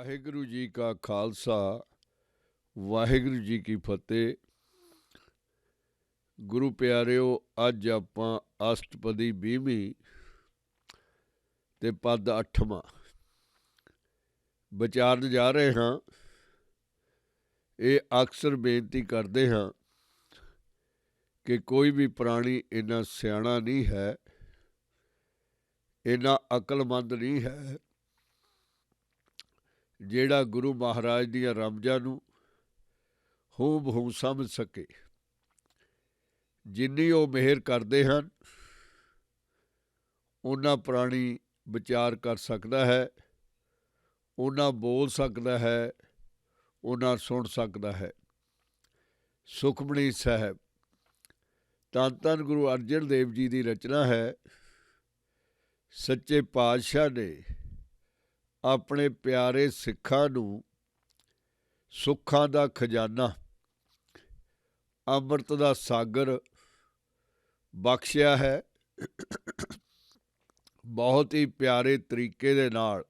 ਵਾਹਿਗੁਰੂ ਜੀ ਕਾ ਖਾਲਸਾ ਵਾਹਿਗੁਰੂ ਜੀ ਕੀ ਫਤਿਹ। ਗੁਰੂ ਪਿਆਰਿਓ, ਅੱਜ ਆਪਾਂ ਅਸ਼ਟਪਦੀ 20ਵੀਂ ਤੇ ਪਦ 8ਵਾਂ ਵਿਚਾਰਨ ਜਾ ਰਹੇ ਹਾਂ। ਇਹ ਅਕਸਰ ਬੇਨਤੀ ਕਰਦੇ ਹਾਂ ਕਿ ਕੋਈ ਵੀ ਪ੍ਰਾਣੀ ਇੰਨਾ ਸਿਆਣਾ ਨਹੀਂ ਹੈ, ਇੰਨਾ ਅਕਲਮੰਦ ਨਹੀਂ ਹੈ ਜਿਹੜਾ ਗੁਰੂ ਮਹਾਰਾਜ ਦੀਆਂ ਰਮਜ਼ਾਂ ਨੂੰ ਹੂਬ-ਹੂ ਸਮਝ ਸਕੇ। ਜਿੰਨੀ ਉਹ ਮਿਹਰ ਕਰਦੇ ਹਨ ਓਨਾ ਪ੍ਰਾਣੀ ਵਿਚਾਰ ਕਰ ਸਕਦਾ ਹੈ, ਓਨਾ ਬੋਲ ਸਕਦਾ ਹੈ, ਓਨਾ ਸੁਣ ਸਕਦਾ ਹੈ। ਸੁਖਮਣੀ ਸਾਹਿਬ ਧੰਨ ਧੰਨ ਗੁਰੂ ਅਰਜਨ ਦੇਵ ਜੀ ਦੀ ਰਚਨਾ ਹੈ। ਸੱਚੇ ਪਾਤਸ਼ਾਹ ਨੇ ਆਪਣੇ ਪਿਆਰੇ ਸਿੱਖਾਂ ਨੂੰ ਸੁੱਖਾਂ ਦਾ ਖਜ਼ਾਨਾ, ਅੰਮ੍ਰਿਤ ਦਾ ਸਾਗਰ ਬਖਸ਼ਿਆ ਹੈ। ਬਹੁਤ ਹੀ ਪਿਆਰੇ ਤਰੀਕੇ ਦੇ ਨਾਲ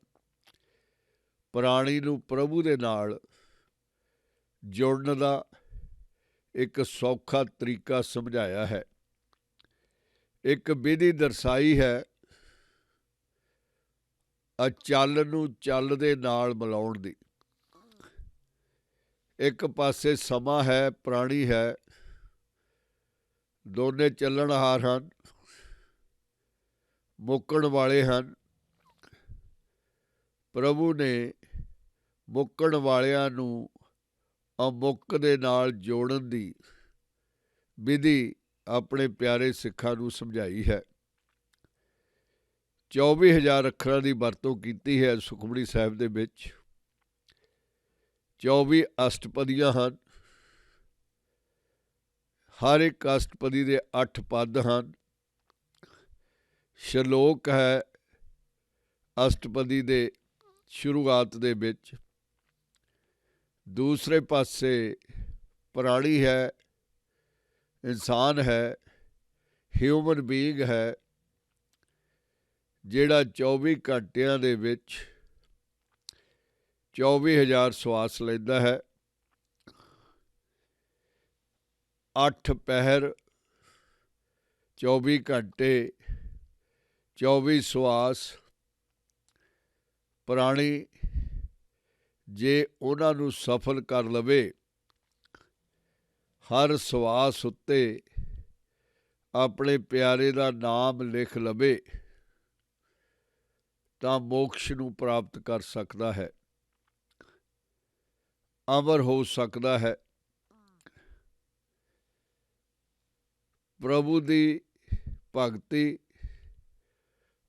ਪ੍ਰਾਣੀ ਨੂੰ ਪ੍ਰਭੂ ਦੇ ਨਾਲ ਜੁੜਨ ਦਾ ਇੱਕ ਸੌਖਾ ਤਰੀਕਾ ਸਮਝਾਇਆ ਹੈ। ਇੱਕ ਵਿਧੀ ਦਰਸਾਈ ਹੈ, ਚੱਲ ਨੂੰ ਚੱਲ ਦੇ ਨਾਲ ਮਿਲਾਉਣ ਦੀ। ਇੱਕ ਪਾਸੇ ਸਮਾਂ ਹੈ, ਪ੍ਰਾਣੀ ਹੈ, ਦੋਨੇ ਚੱਲਣਹਾਰ ਹਨ, ਮੁੱਕਣ ਵਾਲੇ ਹਨ। ਪ੍ਰਭੂ ਨੇ ਮੁੱਕਣ ਵਾਲਿਆਂ ਨੂੰ ਅਮੁੱਕ ਦੇ ਨਾਲ ਜੋੜਨ ਦੀ ਵਿਧੀ ਆਪਣੇ ਪਿਆਰੇ ਸਿੱਖਾਂ ਨੂੰ ਸਮਝਾਈ ਹੈ। 24,000 ਅੱਖਰਾਂ ਦੀ ਵਰਤੋਂ ਕੀਤੀ ਹੈ ਸੁਖਮਣੀ ਸਾਹਿਬ ਦੇ ਵਿੱਚ। 24 ਅਸ਼ਟਪਦੀਆਂ ਹਨ। ਹਰ ਇੱਕ ਅਸ਼ਟਪਦੀ ਦੇ 8 ਪਦ ਹਨ। ਸ਼ਲੋਕ ਹੈ ਅਸ਼ਟਪਦੀ ਦੇ ਸ਼ੁਰੂਆਤ ਦੇ ਵਿੱਚ। ਦੂਸਰੇ ਪਾਸੇ ਪ੍ਰਾਣੀ ਹੈ, ਇਨਸਾਨ ਹੈ, ਹਿਊਮਨ ਬੀਇੰਗ ਹੈ, ਜਿਹੜਾ 24 ਘੰਟਿਆਂ ਦੇ ਵਿੱਚ 24,000 ਸਵਾਸ ਲੈਂਦਾ ਹੈ। 8 ਪਹਿਰ, 24 ਘੰਟੇ, 24 ਸਵਾਸ। ਪ੍ਰਾਣੀ ਜੇ ਉਹਨਾਂ ਨੂੰ ਸਫਲ ਕਰ ਲਵੇ, ਹਰ ਸਵਾਸ ਉੱਤੇ ਆਪਣੇ ਪਿਆਰੇ ਦਾ ਨਾਮ ਲਿਖ ਲਵੇ, ਤਾਂ ਮੋਕਸ਼ ਨੂੰ ਪ੍ਰਾਪਤ ਕਰ ਸਕਦਾ ਹੈ, ਅਮਰ ਹੋ ਸਕਦਾ ਹੈ। ਪ੍ਰਭੂ ਦੀ ਭਗਤੀ,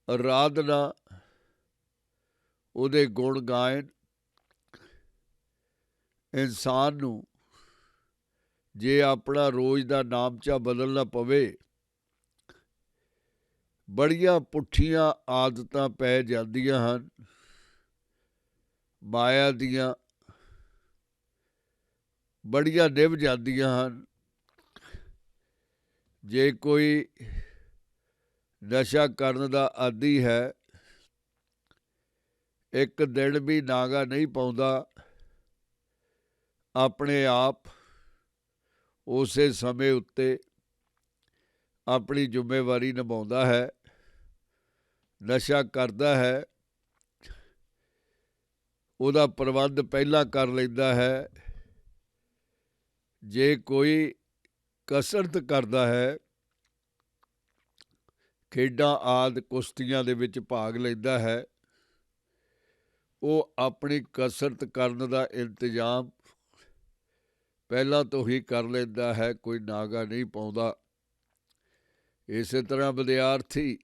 ਅਰਾਧਨਾ, ਉਹਦੇ ਗੁਣ ਗਾਇਨ ਇਨਸਾਨ ਨੂੰ ਜੇ ਆਪਣਾ ਰੋਜ਼ ਦਾ ਨਾਮਚਾ ਬਦਲਣਾ ਪਵੇ, ਬੜੀਆਂ ਪੁੱਠੀਆਂ ਆਦਤਾਂ ਪੈ ਜਾਂਦੀਆਂ ਹਨ ਮਾਇਆ ਦੀਆਂ, ਬੜੀਆਂ ਨਿਭ ਜਾਂਦੀਆਂ ਹਨ। ਜੇ ਕੋਈ ਨਸ਼ਾ ਕਰਨ ਦਾ ਆਦੀ ਹੈ, ਇੱਕ ਦਿਨ ਵੀ ਨਾਗਾ ਨਹੀਂ ਪਾਉਂਦਾ, ਆਪਣੇ ਆਪ ਉਸੇ ਸਮੇਂ ਉੱਤੇ ਆਪਣੀ ਜ਼ਿੰਮੇਵਾਰੀ ਨਿਭਾਉਂਦਾ ਹੈ, ਨਸ਼ਾ ਕਰਦਾ ਹੈ, ਉਹਦਾ ਪ੍ਰਬੰਧ ਪਹਿਲਾਂ ਕਰ ਲੈਂਦਾ ਹੈ। ਜੇ ਕੋਈ ਕਸਰਤ ਕਰਦਾ ਹੈ, ਖੇਡਾਂ ਆਦਿ ਕੁਸ਼ਤੀਆਂ ਦੇ ਵਿੱਚ ਭਾਗ ਲੈਂਦਾ ਹੈ, ਉਹ ਆਪਣੀ ਕਸਰਤ ਕਰਨ ਦਾ ਇੰਤਜ਼ਾਮ ਪਹਿਲਾਂ ਤੋਂ ਹੀ ਕਰ ਲੈਂਦਾ ਹੈ, ਕੋਈ ਨਾਗਾ ਨਹੀਂ ਪਾਉਂਦਾ। ਇਸੇ ਤਰ੍ਹਾਂ ਵਿਦਿਆਰਥੀ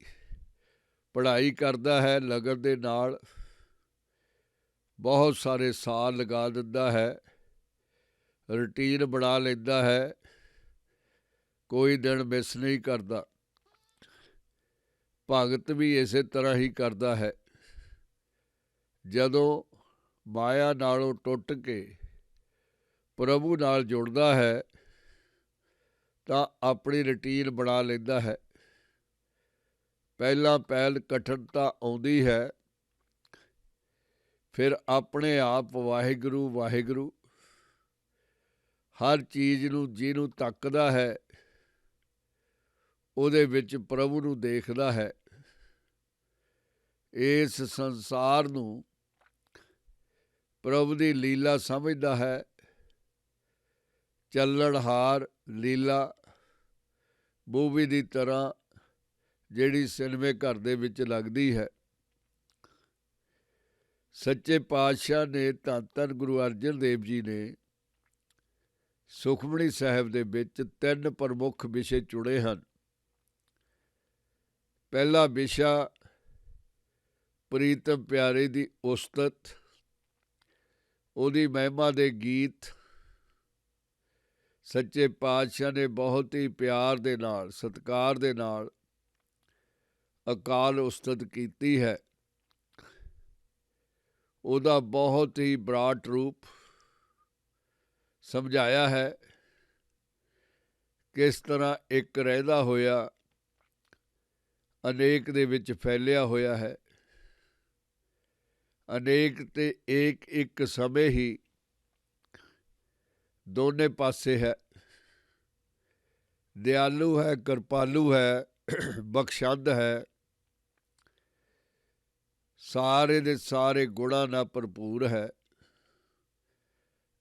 ਪੜ੍ਹਾਈ ਕਰਦਾ ਹੈ, ਲਗਨ ਦੇ ਨਾਲ ਬਹੁਤ ਸਾਰੇ ਸਾਲ ਲਗਾ ਦਿੰਦਾ ਹੈ, ਰੂਟੀਨ ਬਣਾ ਲੈਂਦਾ ਹੈ, ਕੋਈ ਦਿਨ ਮਿਸ ਨਹੀਂ ਕਰਦਾ। ਭਗਤ ਵੀ ਇਸੇ ਤਰ੍ਹਾਂ ਹੀ ਕਰਦਾ ਹੈ। ਜਦੋਂ ਮਾਇਆ ਨਾਲੋਂ ਟੁੱਟ ਕੇ ਪ੍ਰਭੂ ਨਾਲ ਜੁੜਦਾ ਹੈ ਤਾਂ ਆਪਣੀ ਰੂਟੀਨ ਬਣਾ ਲੈਂਦਾ ਹੈ। ਪਹਿਲਾਂ ਪਹਿਲ ਕਠਿਨਤਾ ਆਉਂਦੀ ਹੈ, ਫਿਰ ਆਪਣੇ ਆਪ ਵਾਹਿਗੁਰੂ ਵਾਹਿਗੁਰੂ ਹਰ ਚੀਜ਼ ਨੂੰ ਜਿਹਨੂੰ ਤੱਕਦਾ ਹੈ ਉਹਦੇ ਵਿੱਚ ਪ੍ਰਭੂ ਨੂੰ ਦੇਖਦਾ ਹੈ। ਇਸ ਸੰਸਾਰ ਨੂੰ ਪ੍ਰਭੂ ਦੀ ਲੀਲਾ ਸਮਝਦਾ ਹੈ। ਚੱਲਣਹਾਰ ਲੀਲਾ ਮੂਵੀ ਦੀ ਤਰ੍ਹਾਂ ਜਿਹੜੀ ਸਿਨੇਮੇ ਘਰ ਦੇ ਵਿੱਚ ਲੱਗਦੀ ਹੈ। ਸੱਚੇ ਪਾਤਸ਼ਾਹ ਨੇ ਧੰਨ ਧੰਨ ਗੁਰੂ ਅਰਜਨ ਦੇਵ ਜੀ ਨੇ ਸੁਖਮਣੀ ਸਾਹਿਬ ਦੇ ਵਿੱਚ 3 ਪ੍ਰਮੁੱਖ ਵਿਸ਼ੇ ਚੁਣੇ ਹਨ। ਪਹਿਲਾ ਵਿਸ਼ਾ ਪ੍ਰੀਤਮ ਪਿਆਰੇ ਦੀ ਉਸਤਤ, ਉਹਦੀ ਮਹਿਮਾ ਦੇ ਗੀਤ। ਸੱਚੇ ਪਾਤਸ਼ਾਹ ਨੇ ਬਹੁਤ ਹੀ ਪਿਆਰ ਦੇ ਨਾਲ, ਸਤਿਕਾਰ ਦੇ ਨਾਲ ਅਕਾਲ ਉਸਤਤ ਕੀਤੀ ਹੈ। ਉਹਦਾ ਬਹੁਤ ਹੀ ਬਰਾਟ ਰੂਪ ਸਮਝਾਇਆ ਹੈ। ਕਿਸ ਤਰ੍ਹਾਂ ਇੱਕ ਰਹਿੰਦਾ ਹੋਇਆ ਅਨੇਕ ਦੇ ਵਿੱਚ ਫੈਲਿਆ ਹੋਇਆ ਹੈ। ਅਨੇਕ ਤੇ ਇੱਕ ਸਮੇਂ ਹੀ ਦੋਨੇ ਪਾਸੇ ਹੈ। ਦਿਆਲੂ ਹੈ, ਕਿਰਪਾਲੂ ਹੈ, ਬਖਸ਼ੰਦ ਹੈ, ਸਾਰੇ ਦੇ ਸਾਰੇ ਗੁਣਾਂ ਨਾਲ ਭਰਪੂਰ ਹੈ,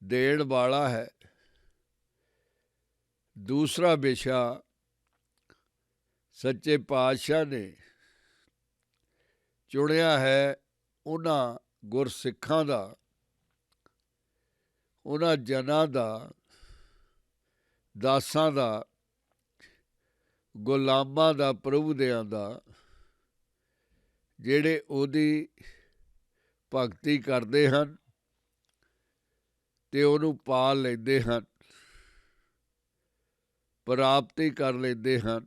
ਦੇਣ ਵਾਲਾ ਹੈ। ਦੂਸਰਾ ਵਿਸ਼ਾ ਸੱਚੇ ਪਾਤਸ਼ਾਹ ਨੇ ਚੁਣਿਆ ਹੈ ਉਹਨਾਂ ਗੁਰਸਿੱਖਾਂ ਦਾ, ਉਹਨਾਂ ਜਨਾਂ ਦਾ, ਦਾਸਾਂ ਦਾ, ਗੁਲਾਮਾਂ ਦਾ, ਪ੍ਰਭੂ ਦਿਆਂ ਦਾ, ਜਿਹੜੇ ਉਹਦੀ ਭਗਤੀ ਕਰਦੇ ਹਨ ਤੇ ਉਹਨੂੰ ਪਾਲ ਲੈਂਦੇ ਹਨ, ਪ੍ਰਾਪਤੀ ਕਰ ਲੈਂਦੇ ਹਨ।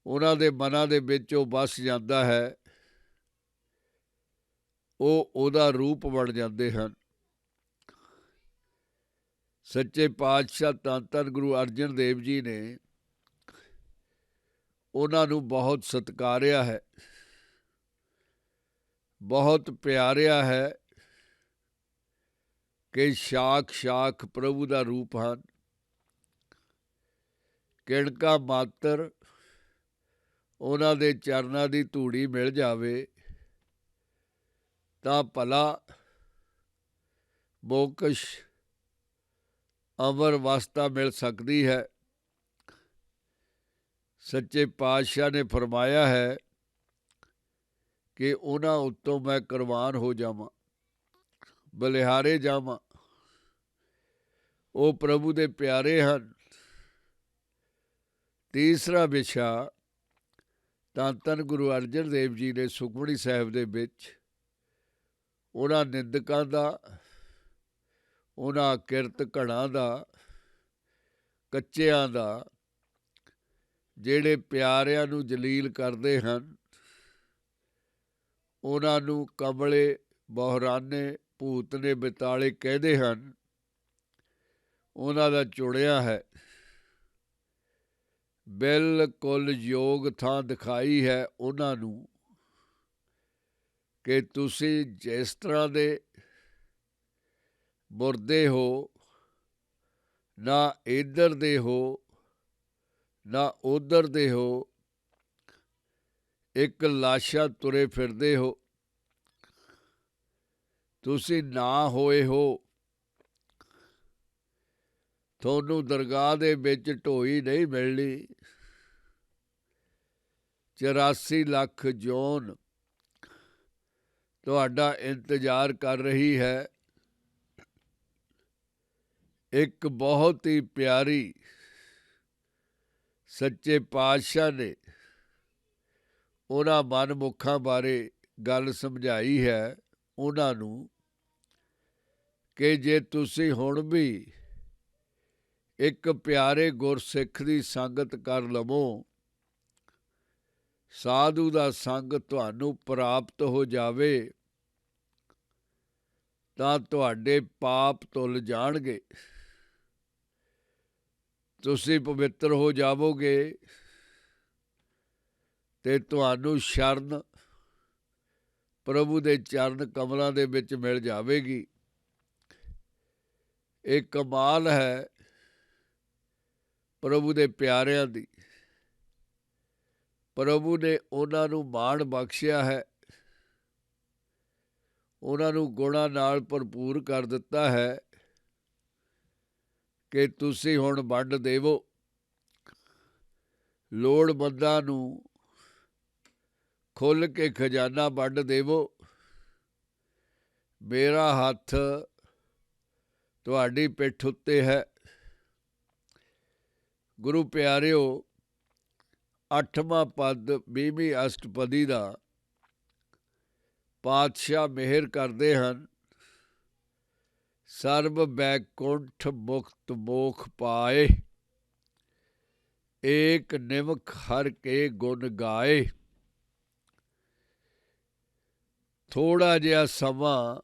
ਉਹਨਾਂ ਦੇ ਮਨਾਂ ਦੇ ਵਿੱਚ ਉਹ ਵਸ ਜਾਂਦਾ ਹੈ, ਉਹ ਉਹਦਾ ਰੂਪ ਬਣ ਜਾਂਦੇ ਹਨ। ਸੱਚੇ ਪਾਤਸ਼ਾਹ ਧੰਨ ਧੰਨ ਗੁਰੂ ਅਰਜਨ ਦੇਵ ਜੀ ਨੇ ਉਹਨਾਂ ਨੂੰ ਬਹੁਤ ਸਤਿਕਾਰਿਆ ਹੈ, ਬਹੁਤ ਪਿਆਰਿਆ ਹੈ ਕਿ ਸ਼ਾਖ ਸ਼ਾਖ ਪ੍ਰਭੂ ਦਾ ਰੂਪ ਹਨ। ਕਿਣਕਾ ਮਾਤਰ ਉਹਨਾਂ ਦੇ ਚਰਨਾਂ ਦੀ ਧੂੜੀ ਮਿਲ ਜਾਵੇ ਤਾਂ ਭਲਾ ਮੋਕਸ਼ ਅਮਰ ਅਵਸਥਾ ਮਿਲ ਸਕਦੀ ਹੈ। ਸੱਚੇ ਪਾਤਸ਼ਾਹ ਨੇ ਫਰਮਾਇਆ ਹੈ ਕਿ ਉਹਨਾਂ ਉੱਤੋਂ ਮੈਂ ਕੁਰਬਾਨ ਹੋ ਜਾਵਾਂ, ਬਲਿਹਾਰੇ ਜਾਵਾਂ। ਉਹ ਪ੍ਰਭੂ ਦੇ ਪਿਆਰੇ ਹਨ। ਤੀਸਰਾ ਵਿਸ਼ਾ ਧੰਨ ਧੰਨ ਗੁਰੂ ਅਰਜਨ ਦੇਵ ਜੀ ਨੇ ਸੁਖਮਣੀ ਸਾਹਿਬ ਦੇ ਵਿੱਚ ਉਹਨਾਂ ਨਿੰਦਕਾਂ ਦਾ, ਉਹਨਾਂ ਕਿਰਤ ਘੜਾਂ ਦਾ, ਕੱਚਿਆਂ ਦਾ, ਜਿਹੜੇ ਪਿਆਰਿਆਂ ਨੂੰ ਜਲੀਲ ਕਰਦੇ ਹਨ, ਉਹਨਾਂ ਨੂੰ ਕਮਲੇ, ਬਹਰਾਨੇ, ਭੂਤ ਨੇ, ਬਿਤਾਲੇ ਕਹਿੰਦੇ ਹਨ, ਉਹਨਾਂ ਦਾ ਚੁਣਿਆ ਹੈ। ਬਿਲਕੁਲ ਯੋਗ ਥਾਂ ਦਿਖਾਈ ਹੈ ਉਹਨਾਂ ਨੂੰ ਕਿ ਤੁਸੀਂ ਜਿਸ ਤਰ੍ਹਾਂ ਦੇ ਮੁਰਦੇ ਹੋ, ਨਾ ਇੱਧਰ ਦੇ ਹੋ ਨਾ ਉੱਧਰ ਦੇ ਹੋ, ਇੱਕ ਲਾਸ਼ਾ ਤੁਰੇ ਫਿਰਦੇ ਹੋ। ਤੁਸੀਂ ਨਾ ਹੋਏ ਹੋ, ਤੁਹਾਨੂੰ ਦਰਗਾਹ ਦੇ ਵਿੱਚ ਢੋਈ ਨਹੀਂ ਮਿਲਣੀ। 84 ਲੱਖ ਜੌਨ ਤੁਹਾਡਾ ਇੰਤਜ਼ਾਰ ਕਰ ਰਹੀ ਹੈ। ਇੱਕ ਬਹੁਤ ਹੀ ਪਿਆਰੀ ਸੱਚੇ ਪਾਤਸ਼ਾਹ ਨੇ ਉਹਨਾਂ ਮਨਮੁੱਖਾਂ ਬਾਰੇ ਗੱਲ ਸਮਝਾਈ ਹੈ ਉਹਨਾਂ ਨੂੰ ਕਿ ਜੇ ਤੁਸੀਂ ਹੁਣ ਵੀ ਇੱਕ ਪਿਆਰੇ ਗੁਰਸਿੱਖ ਦੀ ਸੰਗਤ ਕਰ ਲਵੋ, ਸਾਧੂ ਦਾ ਸੰਗ ਤੁਹਾਨੂੰ ਪ੍ਰਾਪਤ ਹੋ ਜਾਵੇ ਤਾਂ ਤੁਹਾਡੇ ਪਾਪ ਧੁੱਲ ਜਾਣਗੇ, ਤੁਸੀਂ ਪਵਿੱਤਰ ਹੋ ਜਾਵੋਗੇ ਤੇ ਤੁਹਾਨੂੰ ਸ਼ਰਨ ਪ੍ਰਭੂ ਦੇ ਚਰਨ ਕਮਲਾਂ ਦੇ ਵਿੱਚ ਮਿਲ ਜਾਵੇਗੀ। ਇਹ ਕਮਾਲ ਹੈ ਪ੍ਰਭੂ ਦੇ ਪਿਆਰਿਆਂ ਦੀ। ਪ੍ਰਭੂ ਨੇ ਉਹਨਾਂ ਨੂੰ ਮਾਣ ਬਖਸ਼ਿਆ ਹੈ, ਉਹਨਾਂ ਨੂੰ ਗੁਣਾਂ ਨਾਲ ਭਰਪੂਰ ਕਰ ਦਿੱਤਾ ਹੈ ਕਿ ਤੁਸੀਂ ਹੁਣ ਵੰਡ ਦੇਵੋ, ਲੋੜਵੰਦਾਂ ਨੂੰ ਖੁੱਲ੍ਹ ਕੇ ਖਜ਼ਾਨਾ ਵੰਡ ਦੇਵੋ। ਮੇਰਾ ਹੱਥ ਤੁਹਾਡੀ ਪਿੱਠ ਉੱਤੇ ਹੈ। ਗੁਰੂ ਪਿਆਰਿਓ, 8ਵਾਂ ਪਦ 20ਵੀਂ ਅਸ਼ਟਪਦੀ ਦਾ ਪਾਤਸ਼ਾਹ ਮਿਹਰ ਕਰਦੇ ਹਨ। ਸਰਬ ਬੈਕੁੰਠ ਮੁਕਤ ਮੋਖ ਪਾਏ, ਏਕ ਨਿਮਖ ਹਰ ਕੇ ਗੁਣ ਗਾਏ। ਥੋੜ੍ਹਾ ਜਿਹਾ ਸਮਾਂ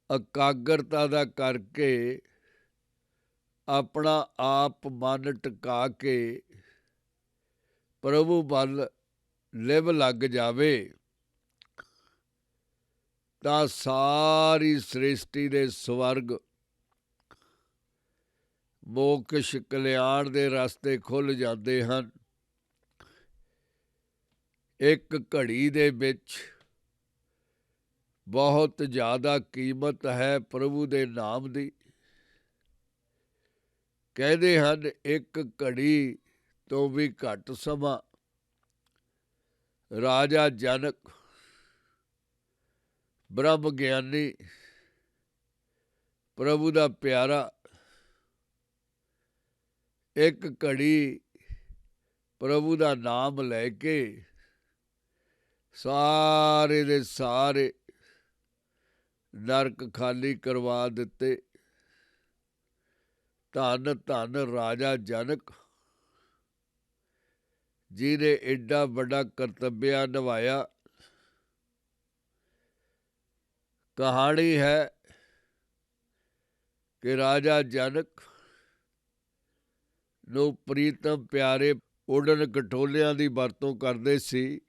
ਇਕਾਗਰਤਾ ਦਾ ਕਰਕੇ ਆਪਣਾ ਆਪ ਮਨ ਟਿਕਾ ਕੇ ਪ੍ਰਭੂ ਵੱਲ ਲਿਵ ਲੱਗ ਜਾਵੇ ਤਾਂ ਸਾਰੀ ਸ੍ਰਿਸ਼ਟੀ ਦੇ ਸਵਰਗ ਮੋਕਸ਼ ਕਲਿਆਣ ਦੇ ਰਸਤੇ ਖੁੱਲ੍ਹ ਜਾਂਦੇ ਹਨ। ਇੱਕ ਘੜੀ ਦੇ ਵਿੱਚ ਬਹੁਤ ਜ਼ਿਆਦਾ ਕੀਮਤ ਹੈ ਪ੍ਰਭੂ ਦੇ ਨਾਮ ਦੀ। ਕਹਿੰਦੇ ਹਨ ਇੱਕ ਘੜੀ ਤੋਂ ਵੀ ਘੱਟ ਸਮਾਂ ਰਾਜਾ ਜਨਕ ਬ੍ਰਹਮ ਗਿਆਨੀ ਪ੍ਰਭੂ ਦਾ ਪਿਆਰਾ ਇੱਕ ਘੜੀ ਪ੍ਰਭੂ ਦਾ ਨਾਮ ਲੈ ਕੇ ਸਾਰੇ ਦੇ ਸਾਰੇ ਨਰਕ ਖਾਲੀ ਕਰਵਾ ਦਿੱਤੇ। ਧੰਨ ਧੰਨ ਰਾਜਾ ਜਨਕ, ਜਿਹਨੇ ਏਡਾ ਵੱਡਾ ਕਰਤੱਵਿਆ ਨਿਭਾਇਆ। ਕਹਾਣੀ ਹੈ ਕਿ ਰਾਜਾ ਜਨਕ ਨੂੰ ਪ੍ਰੀਤਮ ਪਿਆਰੇ ਉਡਣ ਖਟੋਲਿਆਂ ਦੀ ਵਰਤੋਂ ਕਰਦੇ ਸੀ।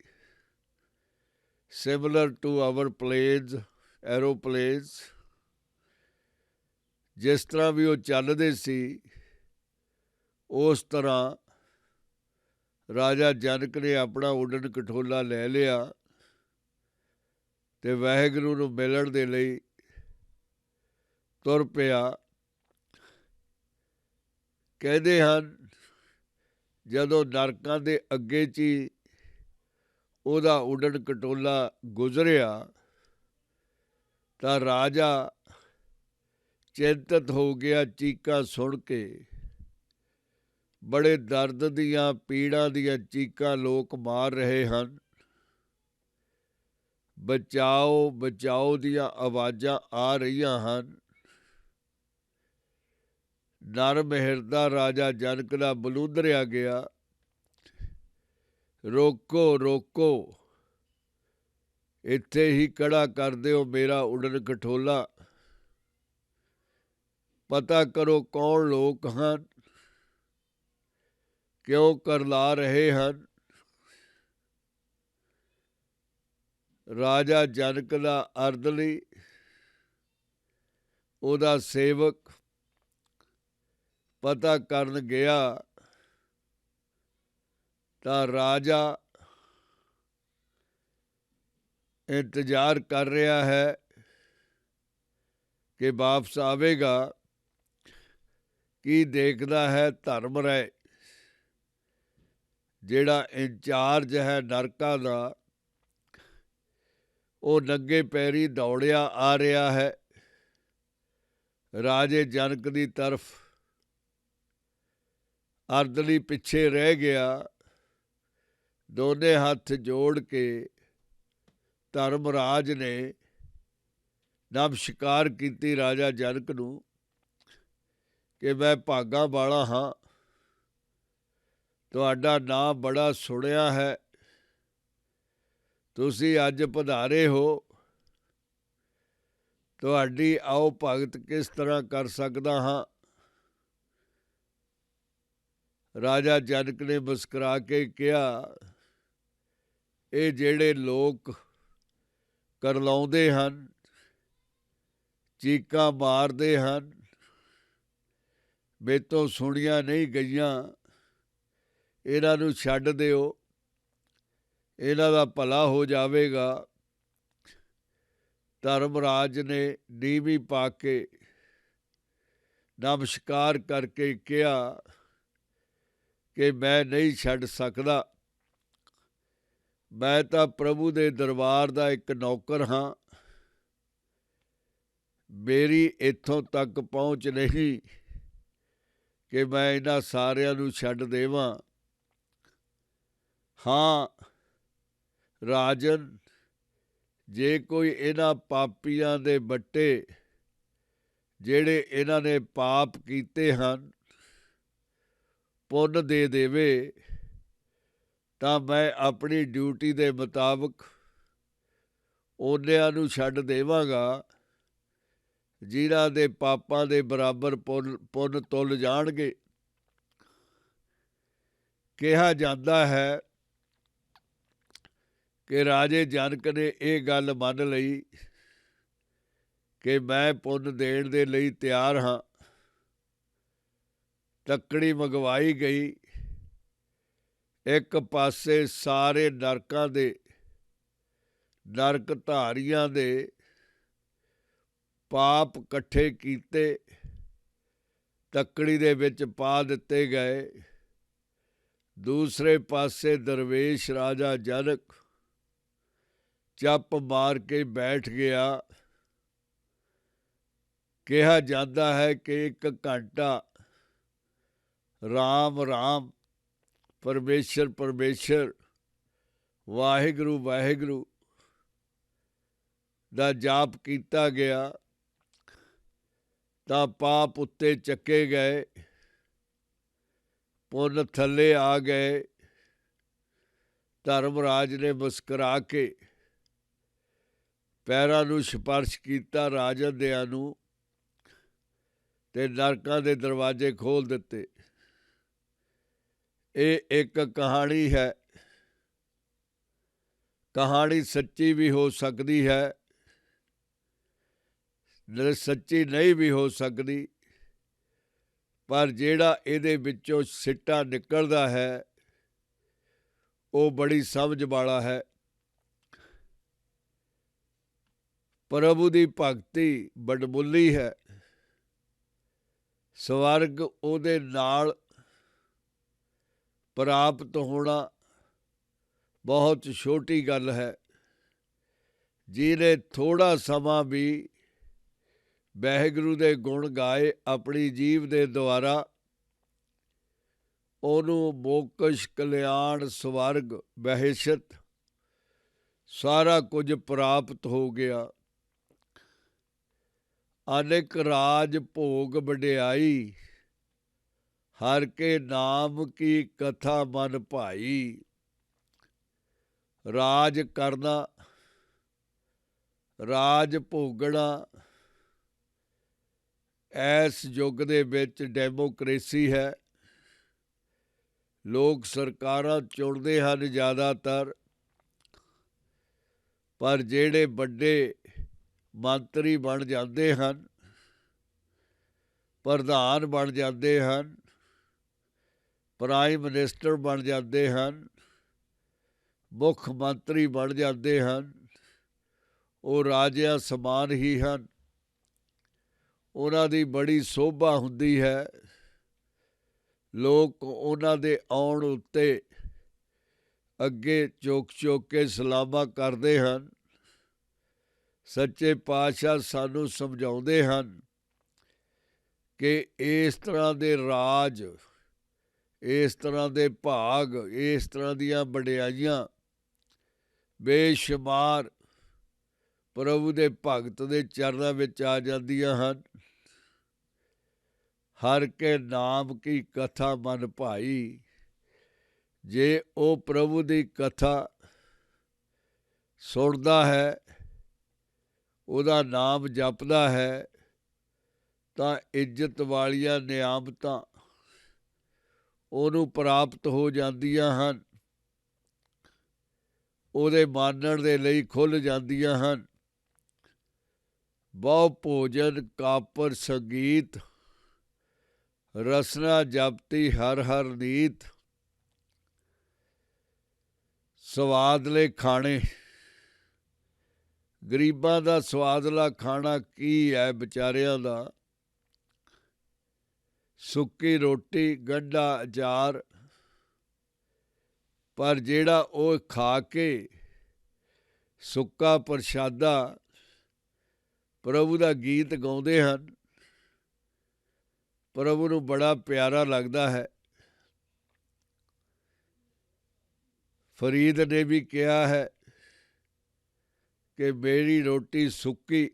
Similar to our planes, aeroplanes. ਜਿਸ ਤਰ੍ਹਾਂ ਵੀ ਉਹ ਚੱਲਦੇ ਸੀ ਉਸ ਤਰ੍ਹਾਂ ਰਾਜਾ ਜਨਕ ਨੇ ਆਪਣਾ ਉਡਣ ਖਟੋਲਾ ਲੈ ਲਿਆ ਅਤੇ ਵਾਹਿਗੁਰੂ ਨੂੰ ਮਿਲਣ ਦੇ ਲਈ ਤੁਰ ਪਿਆ। ਕਹਿੰਦੇ ਹਨ ਜਦੋਂ ਨਰਕਾਂ ਦੇ ਅੱਗੇ 'ਚ ਹੀ ਉਹਦਾ ਉਡਣ ਖਟੋਲਾ ਗੁਜ਼ਰਿਆ ਤਾਂ ਰਾਜਾ ਚਿੰਤਤ ਹੋ ਗਿਆ। ਚੀਕਾਂ ਸੁਣ ਕੇ ਬੜੇ ਦਰਦ ਦੀਆਂ ਪੀੜਾਂ ਦੀਆਂ ਚੀਕਾਂ ਲੋਕ ਮਾਰ ਰਹੇ ਹਨ। ਬਚਾਓ ਬਚਾਓ ਦੀਆਂ ਆਵਾਜ਼ਾਂ ਆ ਰਹੀਆਂ ਹਨ। ਨਰਮ ਹਿਰਦਾ ਰਾਜਾ ਜਨਕ ਦਾ ਬਲੂੰਦਰਿਆ ਗਿਆ। ਰੋਕੋ ਰੋਕੋ, ਇੱਥੇ ਹੀ ਖੜ੍ਹਾ ਕਰ ਦਿਓ ਮੇਰਾ ਉਡਣ ਖਟੋਲਾ। ਪਤਾ ਕਰੋ ਕੌਣ ਲੋਕ ਹਨ, ਕਿਉਂ ਕਰਲਾ ਰਹੇ ਹਨ। ਰਾਜਾ ਜਨਕ ਦਾ ਅਰਦਲੀ ਉਹਦਾ ਸੇਵਕ ਪਤਾ ਕਰਨ ਗਿਆ ਤਾਂ ਰਾਜਾ ਇੰਤਜ਼ਾਰ ਕਰ ਰਿਹਾ ਹੈ ਕਿ ਵਾਪਸ ਆਵੇਗਾ। ਕੀ ਦੇਖਦਾ ਹੈ ਧਰਮ ਰਾਏ, ਜਿਹੜਾ ਇੰਚਾਰਜ ਹੈ ਨਰਕਾਂ ਦਾ, ਉਹ ਨੰਗੇ ਪੈਰੀ ਦੌੜਿਆ ਆ ਰਿਹਾ ਹੈ ਰਾਜੇ ਜਨਕ ਦੀ ਤਰਫ। ਅਰਦਲੀ ਪਿੱਛੇ ਰਹਿ ਗਿਆ। ਦੋਨੇ ਹੱਥ ਜੋੜ ਕੇ ਧਰਮਰਾਜ ਨੇ ਨਮਸਕਾਰ ਕੀਤੀ ਰਾਜਾ ਜਨਕ ਨੂੰ ਕਿ ਮੈਂ ਭਾਗਾਂ ਵਾਲਾ ਹਾਂ, ਤੁਹਾਡਾ ਨਾਂ ਬੜਾ ਸੁਣਿਆ ਹੈ, ਤੁਸੀਂ ਅੱਜ ਪਧਾਰੇ ਹੋ, ਤੁਹਾਡੀ ਆਓ ਭਗਤ ਕਿਸ ਤਰ੍ਹਾਂ ਕਰ ਸਕਦਾ ਹਾਂ। ਰਾਜਾ ਜਨਕ ਨੇ ਮੁਸਕਰਾ ਕੇ ਕਿਹਾ, ਇਹ ਜਿਹੜੇ ਲੋਕ ਕਰਲਾਉਂਦੇ ਹਨ, ਚੀਕਾਂ ਮਾਰਦੇ ਹਨ, ਮੇਰੇ ਤੋਂ ਸੁਣੀਆਂ ਨਹੀਂ ਗਈਆਂ, ਇਹਨਾਂ ਨੂੰ ਛੱਡ ਦਿਓ, ਇਹਨਾਂ ਦਾ ਭਲਾ ਹੋ ਜਾਵੇਗਾ। ਧਰਮਰਾਜ ਨੇ ਨੀਵੀਂ ਪਾ ਕੇ ਨਮਸਕਾਰ ਕਰਕੇ ਕਿਹਾ ਕਿ ਮੈਂ ਨਹੀਂ ਛੱਡ ਸਕਦਾ, ਮੈਂ ਤਾਂ ਪ੍ਰਭੂ ਦੇ ਦਰਬਾਰ ਦਾ ਇੱਕ ਨੌਕਰ ਹਾਂ, ਮੇਰੀ ਇੱਥੋਂ ਤੱਕ ਪਹੁੰਚ ਨਹੀਂ ਕਿ ਮੈਂ ਇਹਨਾਂ ਸਾਰਿਆਂ ਨੂੰ ਛੱਡ ਦੇਵਾਂ। ਹਾਂ ਰਾਜਨ, ਜੇ ਕੋਈ ਇਹਨਾਂ ਪਾਪੀਆਂ ਦੇ ਬੱਟੇ ਜਿਹੜੇ ਇਹਨਾਂ ਨੇ ਪਾਪ ਕੀਤੇ ਹਨ ਪੁੰਨ ਦੇ ਦੇਵੇ, ਤਾਂ ਮੈਂ ਆਪਣੀ ਡਿਊਟੀ ਦੇ ਮੁਤਾਬਕ ਉਹਨਿਆਂ ਨੂੰ ਛੱਡ ਦੇਵਾਂਗਾ ਜਿਨ੍ਹਾਂ ਦੇ ਪਾਪਾਂ ਦੇ ਬਰਾਬਰ ਪੁੰਨ ਤੁਲ ਜਾਣਗੇ। ਕਿਹਾ ਜਾਂਦਾ ਹੈ ਕਿ ਰਾਜੇ ਜਨਕ ਨੇ ਇਹ ਗੱਲ ਮੰਨ ਲਈ ਕਿ ਮੈਂ ਪੁੰਨ ਦੇਣ ਦੇ ਲਈ ਤਿਆਰ ਹਾਂ। ਤੱਕੜੀ ਮੰਗਵਾਈ ਗਈ, ਇੱਕ ਪਾਸੇ ਸਾਰੇ ਨਰਕਾਂ ਦੇ ਨਰਕ ਧਾਰੀਆਂ ਦੇ ਪਾਪ ਇਕੱਠੇ ਕੀਤੇ, ਤੱਕੜੀ ਦੇ ਵਿੱਚ ਪਾ ਦਿੱਤੇ ਗਏ। ਦੂਸਰੇ ਪਾਸੇ ਦਰਵੇਸ਼ ਰਾਜਾ ਜਨਕ ਚੱਪ ਮਾਰ ਕੇ ਬੈਠ ਗਿਆ। ਕਿਹਾ ਜਾਂਦਾ ਹੈ ਕਿ 1 ਘੰਟਾ ਰਾਮ ਰਾਮ, ਪਰਮੇਸ਼ਰ ਪਰਮੇਸ਼ਰ, ਵਾਹਿਗੁਰੂ ਵਾਹਿਗੁਰੂ ਦਾ ਜਾਪ ਕੀਤਾ ਗਿਆ ਤਾਂ ਪਾਪ ਉੱਤੇ ਚੱਕੇ ਗਏ, ਪੁੰਨ ਥੱਲੇ ਆ ਗਏ। ਧਰਮਰਾਜ ਨੇ ਮੁਸਕਰਾ ਕੇ ਪੈਰਾਂ ਨੂੰ ਸਪਰਸ਼ ਕੀਤਾ ਰਾਜਨ ਦਿਆਂ ਨੂੰ ਤੇ ਨਰਕਾਂ ਦੇ ਦਰਵਾਜ਼ੇ ਖੋਲ੍ਹ ਦਿੱਤੇ। ਇਹ ਇੱਕ ਕਹਾਣੀ ਹੈ, ਕਹਾਣੀ ਸੱਚੀ ਵੀ ਹੋ ਸਕਦੀ ਹੈ, ਸੱਚੀ ਨਹੀਂ ਵੀ ਹੋ ਸਕਦੀ, ਪਰ ਜਿਹੜਾ ਇਹਦੇ ਵਿੱਚੋਂ ਸਿੱਟਾ ਨਿਕਲਦਾ ਹੈ ਉਹ ਬੜੀ ਸਮਝ ਵਾਲਾ ਹੈ। ਪ੍ਰਭੂ ਦੀ ਭਗਤੀ ਵਡਮੁੱਲੀ ਹੈ, ਸਵਰਗ ਉਹਦੇ ਨਾਲ ਪ੍ਰਾਪਤ ਹੋਣਾ ਬਹੁਤ ਛੋਟੀ ਗੱਲ ਹੈ। ਜਿਹਨੇ ਥੋੜ੍ਹਾ ਸਮਾਂ ਵੀ ਵਾਹਿਗੁਰੂ ਦੇ ਗੁਣ ਗਾਏ ਆਪਣੀ ਜੀਵ ਦੇ ਦੁਆਰਾ, ਉਹਨੂੰ ਮੋਕਸ਼, ਕਲਿਆਣ, ਸਵਰਗ, ਬਹਿਸ਼ਤ ਸਾਰਾ ਕੁਝ ਪ੍ਰਾਪਤ ਹੋ ਗਿਆ। ਅਨੇਕ ਰਾਜ ਭੋਗ ਵਡਿਆਈ, ਹਰ ਕੇ ਨਾਮ ਕੀ ਕਥਾ ਮਨ ਭਾਈ। ਰਾਜ ਕਰਨਾ, ਰਾਜ ਭੋਗਣਾ, ਇਸ ਯੁੱਗ ਦੇ ਵਿੱਚ ਡੈਮੋਕ੍ਰੇਸੀ ਹੈ। ਲੋਕ ਸਰਕਾਰਾਂ ਚੁਣਦੇ ਹਨ ਜ਼ਿਆਦਾਤਰ, ਪਰ ਜਿਹੜੇ ਵੱਡੇ ਮੰਤਰੀ ਬਣ ਜਾਂਦੇ ਹਨ, ਪ੍ਰਧਾਨ ਬਣ ਜਾਂਦੇ ਹਨ, ਪ੍ਰਾਈਮ ਮਿਨਿਸਟਰ ਬਣ ਜਾਂਦੇ ਹਨ, ਮੁੱਖ ਮੰਤਰੀ ਬਣ ਜਾਂਦੇ ਹਨ, ਉਹ ਰਾਜਿਆਂ ਸਮਾਨ ਹੀ ਹਨ। ਉਹਨਾਂ ਦੀ ਬੜੀ ਸੋਭਾ ਹੁੰਦੀ ਹੈ, ਲੋਕ ਉਹਨਾਂ ਦੇ ਆਉਣ ਉੱਤੇ ਅੱਗੇ ਝੁਕ ਕੇ ਸਲਾਮਾਂ ਕਰਦੇ ਹਨ। ਸੱਚੇ ਪਾਤਸ਼ਾਹ ਸਾਨੂੰ ਸਮਝਾਉਂਦੇ ਹਨ ਕਿ ਇਸ ਤਰ੍ਹਾਂ ਦੇ ਰਾਜ, ਇਸ ਤਰ੍ਹਾਂ ਦੇ ਭਾਗ, ਇਸ ਤਰ੍ਹਾਂ ਦੀਆਂ ਵਡਿਆਈਆਂ ਬੇਸ਼ੁਮਾਰ ਪ੍ਰਭੂ ਦੇ ਭਗਤ ਦੇ ਚਰਨਾਂ ਵਿੱਚ ਆ ਜਾਂਦੀਆਂ ਹਨ। ਹਰ ਕੇ ਨਾਮ ਕੀ ਕਥਾ ਮਨ ਭਾਈ। ਜੇ ਉਹ ਪ੍ਰਭੂ ਦੀ ਕਥਾ ਸੁਣਦਾ ਹੈ, ਉਹਦਾ ਨਾਮ ਜਪਦਾ ਹੈ, ਤਾਂ ਇੱਜ਼ਤ ਵਾਲੀਆਂ ਨਿਆਮਤਾਂ ਉਹਨੂੰ ਪ੍ਰਾਪਤ ਹੋ ਜਾਂਦੀਆਂ ਹਨ, ਉਹਦੇ ਮਾਨਣ ਦੇ ਲਈ ਖੁੱਲ੍ਹ ਜਾਂਦੀਆਂ ਹਨ। ਬਹੁ ਭੋਜਨ ਕਾਪਰ ਸੰਗੀਤ, ਰਸਨਾ ਜਪਤੀ ਹਰ ਹਰ ਨੀਤ। ਸਵਾਦਲੇ ਖਾਣੇ, ਗਰੀਬਾਂ ਦਾ ਸਵਾਦਲਾ ਖਾਣਾ ਕੀ ਹੈ ਵਿਚਾਰਿਆਂ ਦਾ। ਸੁੱਕੀ ਰੋਟੀ, ਗੰਢਾ, ਅਚਾਰ, ਪਰ ਜਿਹੜਾ ਉਹ ਖਾ ਕੇ ਸੁੱਕਾ ਪ੍ਰਸ਼ਾਦਾ ਪ੍ਰਭੂ ਦਾ ਗੀਤ ਗਾਉਂਦੇ ਹਨ, ਪ੍ਰਭੂ ਨੂੰ ਬੜਾ ਪਿਆਰਾ ਲੱਗਦਾ ਹੈ। ਫਰੀਦ ਨੇ ਵੀ ਕਿਹਾ ਹੈ ਕਿ ਮੇਰੀ ਰੋਟੀ ਸੁੱਕੀ,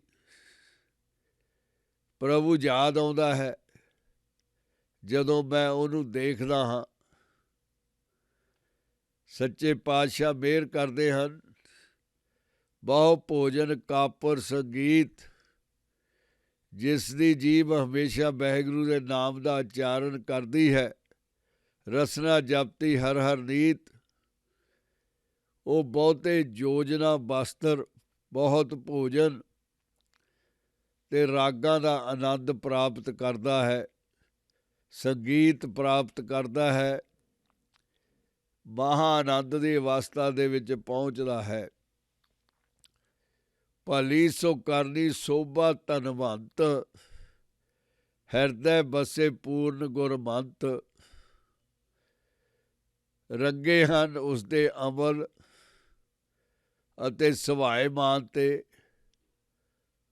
ਪ੍ਰਭੂ ਯਾਦ ਆਉਂਦਾ ਹੈ ਜਦੋਂ ਮੈਂ ਉਹਨੂੰ ਦੇਖਦਾ ਹਾਂ। ਸੱਚੇ ਪਾਤਸ਼ਾਹ ਮਿਹਰ ਕਰਦੇ ਹਨ। ਬਹੁ ਭੋਜਨ ਕਾਪਰ ਸੰਗੀਤ, ਜਿਸ ਦੀ ਜੀਭ ਹਮੇਸ਼ਾ ਵਾਹਿਗੁਰੂ ਦੇ ਨਾਮ ਦਾ ਉਚਾਰਨ ਕਰਦੀ ਹੈ, ਰਸਨਾ ਜਪਤੀ ਹਰ ਹਰ ਨੀਤ, ਉਹ ਬਹੁਤੇ ਯੋਜਨਾ ਬਸਤਰ, ਬਹੁਤ ਭੋਜਨ ਤੇ ਰਾਗਾਂ ਦਾ ਆਨੰਦ ਪ੍ਰਾਪਤ ਕਰਦਾ ਹੈ, ਸੰਗੀਤ ਪ੍ਰਾਪਤ ਕਰਦਾ ਹੈ, ਮਹਾ ਆਨੰਦ ਦੀ ਅਵਸਥਾ ਦੇ ਵਿੱਚ ਪਹੁੰਚਦਾ ਹੈ। ਭਲੀ ਸੋ ਕਰਨੀ ਸੋਭਾ ਧਨਵੰਤ, ਹਿਰਦੈ ਬਸੇ ਪੂਰਨ ਗੁਰਮੰਤ। ਰੰਗੇ ਹਨ ਉਸਦੇ ਅਮਲ ਅਤੇ ਸੁਭਾਏਮਾਨ ਤੇ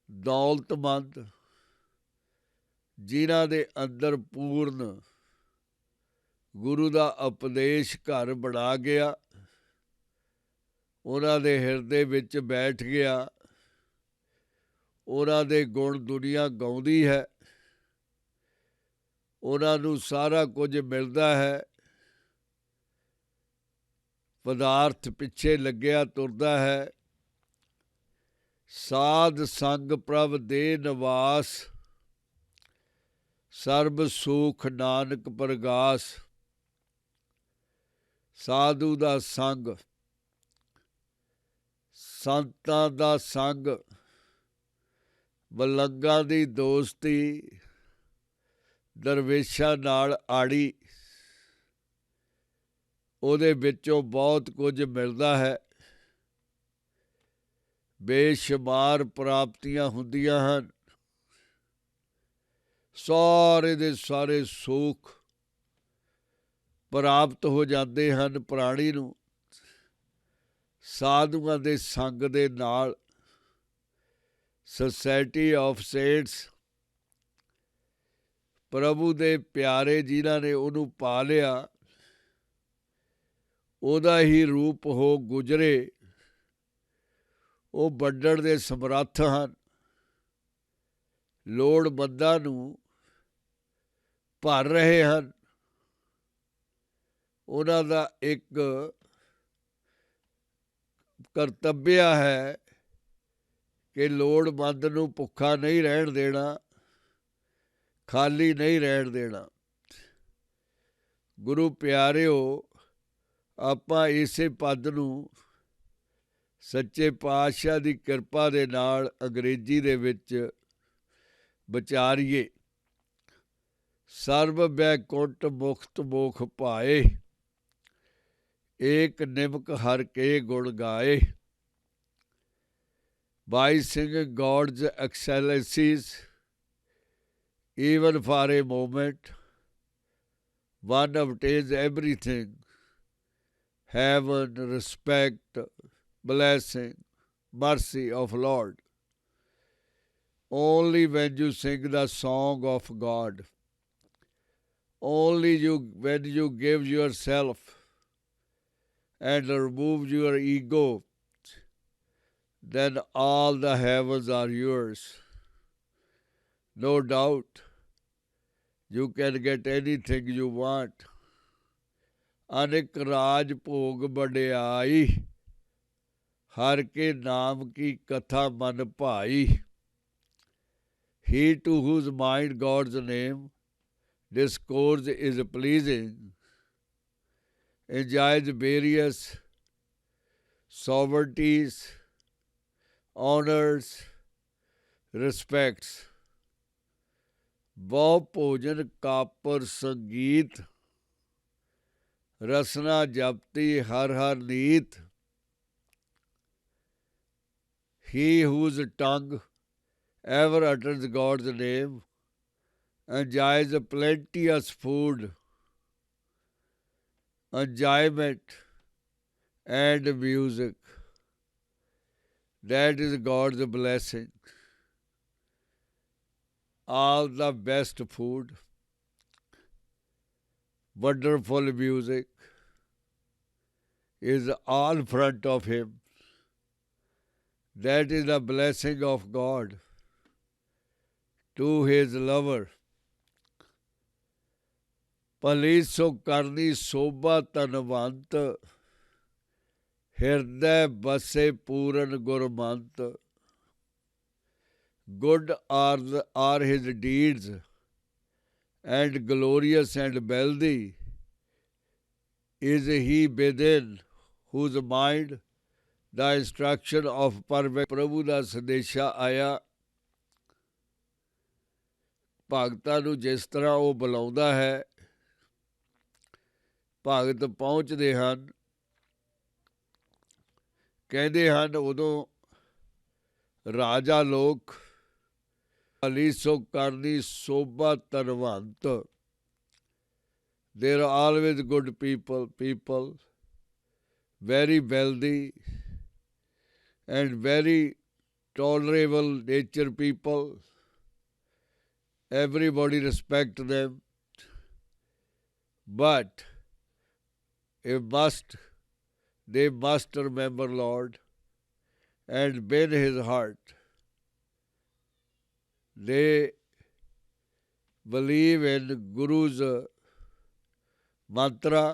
ਦੌਲਤਮੰਦ, ਜਿਨ੍ਹਾਂ ਦੇ ਅੰਦਰ ਪੂਰਨ ਗੁਰੂ ਦਾ ਉਪਦੇਸ਼ ਘਰ ਬਣਾ ਗਿਆ, ਉਹਨਾਂ ਦੇ ਹਿਰਦੇ ਵਿੱਚ ਬੈਠ ਗਿਆ। ਉਹਨਾਂ ਦੇ ਗੁਣ ਦੁਨੀਆ ਗਾਉਂਦੀ ਹੈ, ਉਹਨਾਂ ਨੂੰ ਸਾਰਾ ਕੁਝ ਮਿਲਦਾ ਹੈ। ਪਦਾਰਥ ਪਿੱਛੇ ਲੱਗਿਆ ਤੁਰਦਾ ਹੈ। ਸਾਧ ਸੰਗ ਪ੍ਰਭ ਦੇ ਨਿਵਾਸ, ਸਰਬ ਸੁਖ ਨਾਨਕ ਪ੍ਰਗਾਸ। ਸਾਧੂ ਦਾ ਸੰਗ, ਸੰਤਾਂ ਦਾ ਸੰਗ, ਮਲੰਗਾਂ ਦੀ ਦੋਸਤੀ, ਦਰਵੇਸ਼ਾਂ ਨਾਲ ਆੜੀ, ਉਹਦੇ ਵਿੱਚੋਂ ਬਹੁਤ ਕੁਝ ਮਿਲਦਾ ਹੈ। ਬੇਸ਼ੁਮਾਰ ਪ੍ਰਾਪਤੀਆਂ ਹੁੰਦੀਆਂ ਹਨ। ਸਾਰੇ ਦੇ ਸਾਰੇ ਸੁੱਖ ਪ੍ਰਾਪਤ ਹੋ ਜਾਂਦੇ ਹਨ ਪ੍ਰਾਣੀ ਨੂੰ ਸਾਧੂਆਂ ਦੇ ਸੰਗ ਦੇ ਨਾਲ। ਸੁਸਾਇਟੀ ਆਫ ਸੇਂਟਸ, ਪ੍ਰਭੂ ਦੇ ਪਿਆਰੇ ਜਿਨ੍ਹਾਂ ਨੇ ਉਹਨੂੰ ਪਾ ਲਿਆ, ਉਹਦਾ ਹੀ ਰੂਪ ਹੋ ਗੁਜ਼ਰੇ, ਉਹ ਵੰਡਣ ਦੇ ਸਮਰੱਥ ਹਨ। ਲੋੜਵੰਦਾਂ ਨੂੰ ਭਰ ਰਹੇ ਹਨ। ਉਹਨਾਂ ਦਾ ਇੱਕ ਕਰਤੱਵਿਆ ਹੈ ਕਿ ਲੋੜਵੰਦ ਨੂੰ ਭੁੱਖਾ ਨਹੀਂ ਰਹਿਣ ਦੇਣਾ, ਖਾਲੀ ਨਹੀਂ ਰਹਿਣ ਦੇਣਾ। ਗੁਰੂ ਪਿਆਰਿਓ, ਆਪਾਂ ਇਸੇ ਪਦ ਨੂੰ ਸੱਚੇ ਪਾਤਸ਼ਾਹ ਦੀ ਕਿਰਪਾ ਦੇ ਨਾਲ ਅੰਗਰੇਜ਼ੀ ਦੇ ਵਿੱਚ ਵਿਚਾਰੀਏ। ਸਰਬ ਬੈਕੁੰਠ ਮੁਕਤ ਮੋਖ ਪਾਏ, ਏਕ ਨਿਮਕ ਹਰ ਕੇ ਗੁਣ ਗਾਏ। By singing God's excellencies, even for a moment, one obtains everything: heaven, respect, blessing, mercy of Lord. Only when you sing the song of God, only when you give yourself and remove your ego, then all the heavens are yours. No doubt, you can get anything you want. अनेक राज भोग बड़ियाई, हर के नाम की कथा मन भाई। He to whose mind God's name discourse is pleasing, enjoys various sovereignties, honors, ਰਿਸਪੈਕਟਸ। ਬਹੁ ਭੋਜਨ ਕਾਪਰ ਸੰਗੀਤ, ਰਸਨਾ ਜਪਤੀ ਹਰ ਹਰ ਨੀਤ। He whose tongue ever utters God's name enjoys a plenteous food, enjoyment and music. That is God's blessing. All the best food, wonderful music is all front of him. That is the blessing of God to his lover. ਭਲੀ ਸੋ ਕਰਨੀ ਸੋਭਾ ਧਨਵੰਤ, ਹਿਰਦੈ ਬਸੇ ਪੂਰਨ ਗੁਰਮੰਤ। Good are his deeds, and glorious and wealthy is he within whose mind the instruction of perfect ਪ੍ਰਭੂ ਦਾ ਸੰਦੇਸ਼ਾ ਆਇਆ। ਭਗਤਾਂ ਨੂੰ ਜਿਸ ਤਰ੍ਹਾਂ ਉਹ ਬੁਲਾਉਂਦਾ ਹੈ, ਭਗਤ ਪਹੁੰਚਦੇ ਹਨ। ਕਹਿੰਦੇ ਹਨ ਉਦੋਂ ਰਾਜਾ ਲੋਕ ਭਲੀ ਸੋ ਕਰਨੀ ਸੋਭਾ Dhanwant. There are always good people very wealthy and very tolerable nature people. Everybody respect them, but they must remember Lord and win his heart. They believe in Guru's mantra,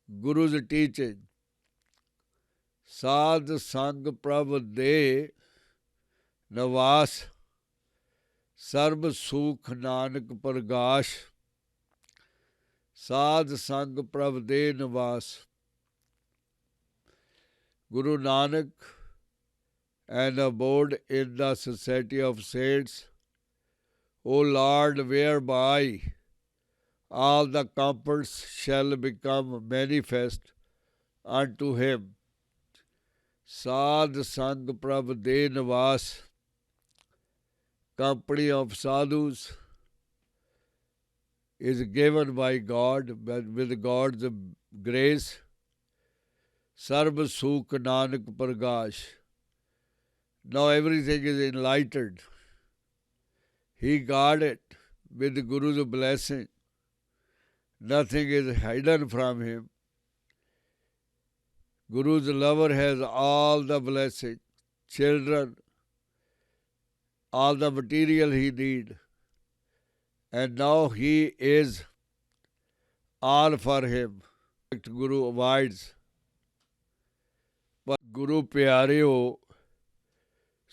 Guru's teaching. ਸਾਧ ਸੰਗ ਪ੍ਰਭ ਦੇ ਨਿਵਾਸ, ਸਰਬ ਸੁਖ ਨਾਨਕ ਪ੍ਰਗਾਸ਼। ਸਾਧ ਸੰਗ ਪ੍ਰਭ ਦੇ ਨਿਵਾਸ। Guru Nanak and abode in the society of saints, O Lord, whereby all the comforts shall become manifest unto him. Sadh Sang Prabh De Nivas, company of sadhus is given by God with God's grace. Sarv Sukh Nanak Pragash. Now everything is enlightened. He got it with Guru's blessing. Nothing is hidden from him. Guru's lover has all the blessing, children, all the material he needs. And now he is all for him. Guru abides. But Guru ਪਿਆਰਿਓ,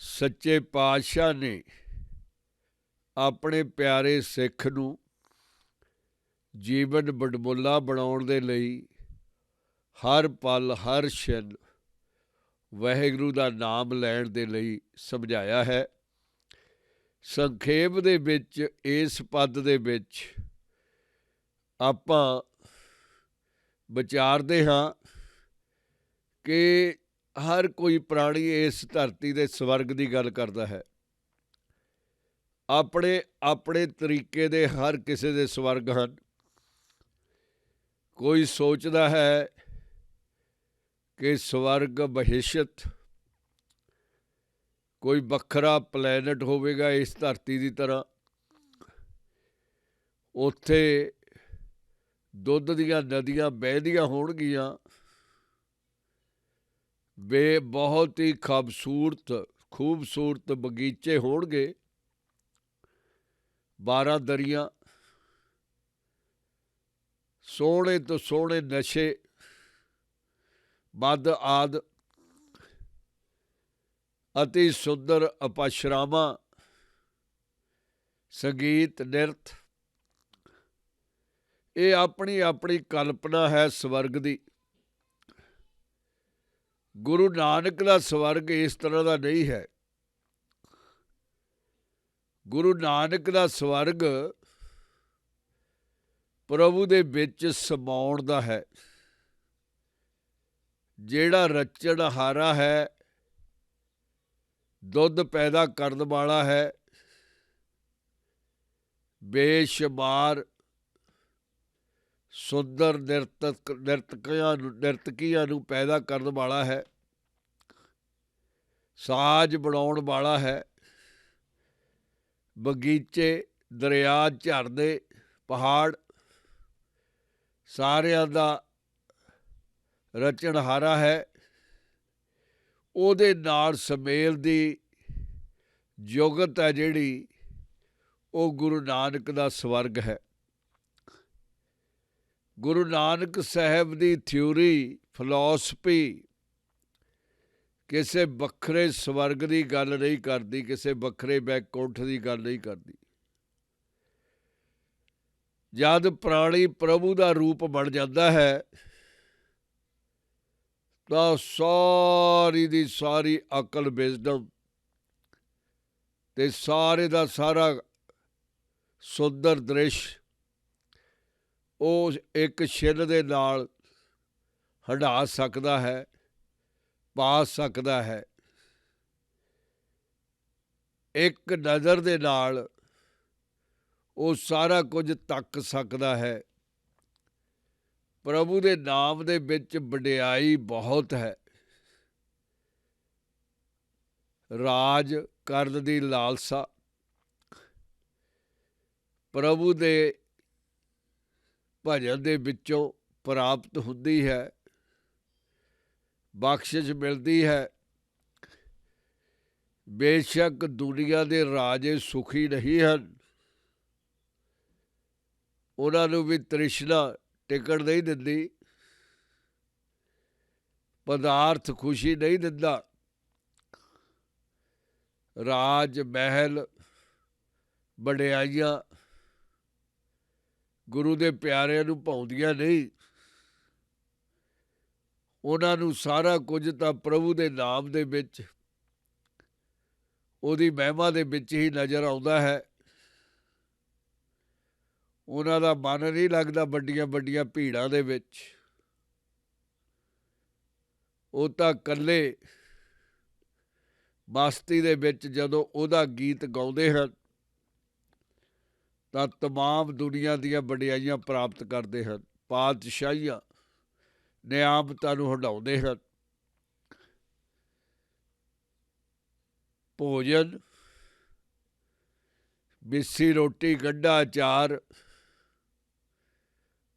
ਸੱਚੇ ਪਾਤਸ਼ਾਹ ਨੇ ਆਪਣੇ ਪਿਆਰੇ ਸਿੱਖ ਨੂੰ ਜੀਵਨ ਵਡਮੁੱਲਾ ਬਣਾਉਣ ਦੇ ਲਈ ਹਰ ਪਲ ਹਰ ਛਿਨ ਵਾਹਿਗੁਰੂ ਦਾ ਨਾਮ ਲੈਣ ਦੇ ਲਈ ਸਮਝਾਇਆ ਹੈ। ਸੰਖੇਪ ਦੇ ਵਿੱਚ ਇਸ ਪਦ ਦੇ ਵਿੱਚ ਆਪਾਂ ਵਿਚਾਰਦੇ ਹਾਂ ਕਿ ਹਰ ਕੋਈ ਪ੍ਰਾਣੀ ਇਸ ਧਰਤੀ ਦੇ ਸਵਰਗ ਦੀ ਗੱਲ ਕਰਦਾ ਹੈ। ਆਪਣੇ ਆਪਣੇ ਤਰੀਕੇ ਦੇ ਹਰ ਕਿਸੇ ਦੇ ਸਵਰਗ ਹਨ। ਕੋਈ ਸੋਚਦਾ ਹੈ ਕਿ ਸਵਰਗ ਬਹਿਸ਼ਤ ਕੋਈ ਵੱਖਰਾ ਪਲੈਨਟ ਹੋਵੇਗਾ ਇਸ ਧਰਤੀ ਦੀ ਤਰ੍ਹਾਂ। ਉੱਥੇ ਦੁੱਧ ਦੀਆਂ ਨਦੀਆਂ ਵਹਿੰਦੀਆਂ ਹੋਣਗੀਆਂ, ਬਹੁਤ ਹੀ ਖੂਬਸੂਰਤ ਬਗੀਚੇ ਹੋਣਗੇ, 12 ਦਰਿਆ, ਸੋਹਣੇ ਤੋਂ ਸੋਹਣੇ ਨਸ਼ੇ ਮਦ ਆਦਿ, ਅਤੀ ਸੁੰਦਰ ਅਪਸ਼ਰਾਵਾਂ, ਸੰਗੀਤ ਨਿਰਤ। ਇਹ ਆਪਣੀ ਆਪਣੀ ਕਲਪਨਾ ਹੈ ਸਵਰਗ ਦੀ। ਗੁਰੂ ਨਾਨਕ ਦਾ ਸਵਰਗ ਇਸ ਤਰ੍ਹਾਂ ਦਾ ਨਹੀਂ ਹੈ। ਗੁਰੂ ਨਾਨਕ ਦਾ ਸਵਰਗ ਪ੍ਰਭੂ ਦੇ ਵਿੱਚ ਸਮਾਉਣ ਦਾ ਹੈ। ਜਿਹੜਾ ਰਚਣਹਾਰਾ ਹੈ, ਦੁੱਧ ਪੈਦਾ ਕਰਨ ਵਾਲਾ ਹੈ, ਬੇਸ਼ੁਮਾਰ ਸੁੰਦਰ ਨਿਰਤਕੀਆਂ ਨੂੰ ਪੈਦਾ ਕਰਨ ਵਾਲਾ ਹੈ, ਸਾਜ ਬਣਾਉਣ ਵਾਲਾ ਹੈ, ਬਗੀਚੇ, ਦਰਿਆ, ਝਰਨੇ, ਪਹਾੜ ਸਾਰਿਆਂ ਦਾ ਰਚਣਹਾਰਾ ਹੈ। ਉਹਦੇ ਨਾਲ ਸੁਮੇਲ ਦੀ ਜੁਗਤ ਹੈ ਜਿਹੜੀ, ਉਹ ਗੁਰੂ ਨਾਨਕ ਦਾ ਸਵਰਗ ਹੈ। ਗੁਰੂ ਨਾਨਕ ਸਾਹਿਬ ਦੀ ਥਿਊਰੀ, ਫਿਲਾਸਫੀ ਕਿਸੇ ਵੱਖਰੇ ਸਵਰਗ ਦੀ ਗੱਲ ਨਹੀਂ ਕਰਦੀ, ਕਿਸੇ ਵੱਖਰੇ ਬੈਕੁੰਠ ਦੀ ਗੱਲ ਨਹੀਂ ਕਰਦੀ। ਜਦ ਪ੍ਰਾਣੀ ਪ੍ਰਭੂ ਦਾ ਰੂਪ ਬਣ ਜਾਂਦਾ ਹੈ ਤਾਂ ਸਾਰੀ ਦੀ ਸਾਰੀ ਅਕਲ, ਵਿਜ਼ਡਮ ਤੇ ਸਾਰੇ ਦਾ ਸਾਰਾ ਸੁੰਦਰ ਦ੍ਰਿਸ਼ ਉਹ ਇੱਕ ਛਿਨ ਦੇ ਨਾਲ ਹੰਢਾ ਸਕਦਾ ਹੈ, ਪਾ ਸਕਦਾ ਹੈ। ਇੱਕ ਨਜ਼ਰ ਦੇ ਨਾਲ ਉਹ ਸਾਰਾ ਕੁਝ ਤੱਕ ਸਕਦਾ ਹੈ। ਪ੍ਰਭੂ ਦੇ ਨਾਮ ਦੇ ਵਿੱਚ ਵਡਿਆਈ ਬਹੁਤ ਹੈ। ਰਾਜ ਕਰਨ ਦੀ ਲਾਲਸਾ ਪ੍ਰਭੂ ਦੇ ਭਜਨ ਦੇ ਵਿੱਚੋਂ ਪ੍ਰਾਪਤ ਹੁੰਦੀ ਹੈ, ਬਖਸ਼ਿਸ਼ ਮਿਲਦੀ ਹੈ। ਬੇਸ਼ੱਕ ਦੁਨੀਆ ਦੇ ਰਾਜੇ ਸੁਖੀ ਨਹੀਂ ਹਨ, ਉਹਨਾਂ ਨੂੰ ਵੀ ਤ੍ਰਿਸ਼ਨਾ ਟਿਕਣ ਨਹੀਂ ਦਿੰਦੀ, ਪਦਾਰਥ ਖੁਸ਼ੀ ਨਹੀਂ ਦਿੰਦਾ। ਰਾਜ, ਮਹਿਲ, ਵਡਿਆਈਆਂ ਗੁਰੂ ਦੇ ਪਿਆਰਿਆਂ ਨੂੰ ਭਾਉਂਦੀਆਂ ਨਹੀਂ। ਉਹਨਾਂ ਨੂੰ ਸਾਰਾ ਕੁਝ ਤਾਂ ਪ੍ਰਭੂ ਦੇ ਨਾਮ ਦੇ ਵਿੱਚ, ਉਹਦੀ ਮਹਿਮਾ ਦੇ ਵਿੱਚ ਹੀ ਨਜ਼ਰ ਆਉਂਦਾ ਹੈ। ਉਹਨਾਂ ਦਾ ਮਨ ਨਹੀਂ ਲੱਗਦਾ ਵੱਡੀਆਂ ਵੱਡੀਆਂ ਭੀੜਾਂ ਦੇ ਵਿੱਚ। ਉਹ ਤਾਂ ਇਕੱਲੇ ਮਸਤੀ ਦੇ ਵਿੱਚ ਜਦੋਂ ਉਹਦਾ ਗੀਤ ਗਾਉਂਦੇ ਹਨ ਤਾਂ ਤਮਾਮ ਦੁਨੀਆ ਦੀਆਂ ਵਡਿਆਈਆਂ ਪ੍ਰਾਪਤ ਕਰਦੇ ਹਨ, ਪਾਤਸ਼ਾਹੀਆਂ, ਨਿਆਮਤਾਂ ਨੂੰ ਹੰਢਾਉਂਦੇ ਹਨ। ਭੋਜਨ, ਮਿੱਸੀ ਰੋਟੀ, ਗੰਢਾ, ਅਚਾਰ